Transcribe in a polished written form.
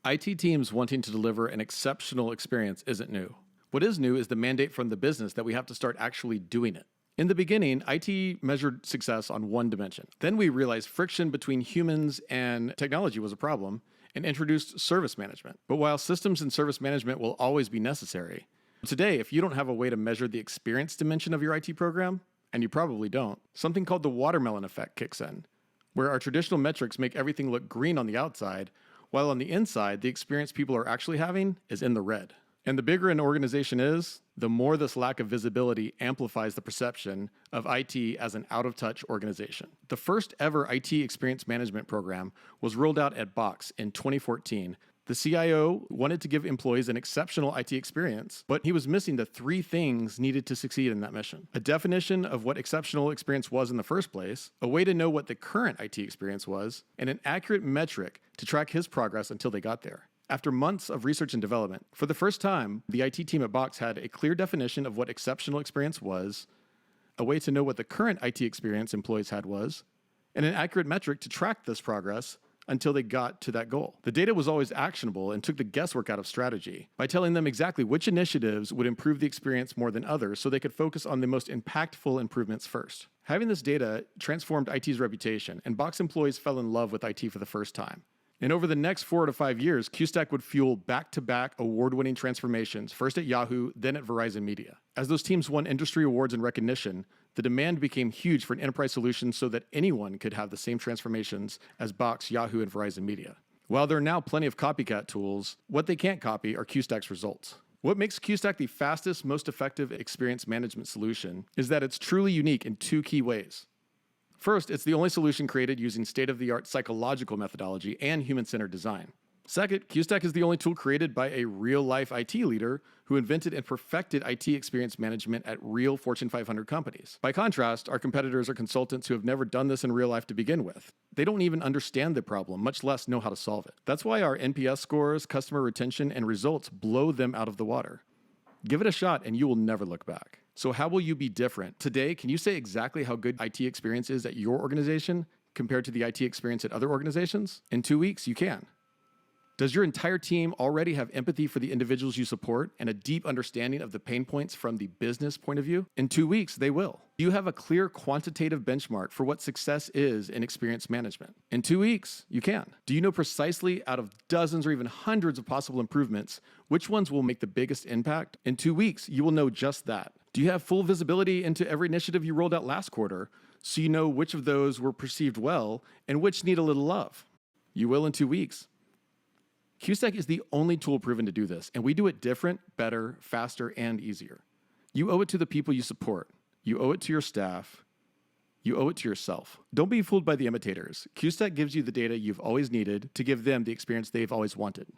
IT teams wanting to deliver an exceptional experience isn't new. What is new is the mandate from the business that we have to start actually doing it. In the beginning, IT measured success on one dimension. Then we realized friction between humans and technology was a problem and introduced service management. But while systems and service management will always be necessary, today, if you don't have a way to measure the experience dimension of your IT program, and you probably don't, something called the watermelon effect kicks in, where our traditional metrics make everything look green on the outside, while on the inside, the experience people are actually having is in the red. And the bigger an organization is, the more this lack of visibility amplifies the perception of IT as an out-of-touch organization. The first ever IT experience management program was rolled out at Box in 2014. The CIO wanted to give employees an exceptional IT experience, but he was missing the three things needed to succeed in that mission: a definition of what exceptional experience was in the first place, a way to know what the current IT experience was, and an accurate metric to track his progress until they got there. After months of research and development, for the first time, the IT team at Box had a clear definition of what exceptional experience was, a way to know what the current IT experience employees had was, and an accurate metric to track this progress until they got to that goal. The data was always actionable and took the guesswork out of strategy by telling them exactly which initiatives would improve the experience more than others so they could focus on the most impactful improvements first. Having this data transformed IT's reputation, and Box employees fell in love with IT for the first time. And over the next 4 to 5 years, QSTAC would fuel back-to-back award-winning transformations, first at Yahoo, then at Verizon Media. As those teams won industry awards and recognition, the demand became huge for an enterprise solution so that anyone could have the same transformations as Box, Yahoo, and Verizon Media. While there are now plenty of copycat tools, what they can't copy are QSTAC's results. What makes QSTAC the fastest, most effective experience management solution is that it's truly unique in 2 key ways. First, it's the only solution created using state-of-the-art psychological methodology and human-centered design. Second, QSTAC is the only tool created by a real-life IT leader who invented and perfected IT experience management at real Fortune 500 companies. By contrast, our competitors are consultants who have never done this in real life to begin with. They don't even understand the problem, much less know how to solve it. That's why our NPS scores, customer retention, and results blow them out of the water. Give it a shot and you will never look back. So how will you be different? Today, can you say exactly how good IT experience is at your organization compared to the IT experience at other organizations? In 2 weeks, you can. Does your entire team already have empathy for the individuals you support and a deep understanding of the pain points from the business point of view? In 2 weeks, they will. Do you have a clear quantitative benchmark for what success is in experience management? In 2 weeks, you can. Do you know precisely out of dozens or even hundreds of possible improvements, which ones will make the biggest impact? In 2 weeks, you will know just that. Do you have full visibility into every initiative you rolled out last quarter so you know which of those were perceived well and which need a little love? You will in 2 weeks. QSTAC is the only tool proven to do this, and we do it different, better, faster, and easier. You owe it to the people you support. You owe it to your staff. You owe it to yourself. Don't be fooled by the imitators. QSTAC gives you the data you've always needed to give them the experience they've always wanted.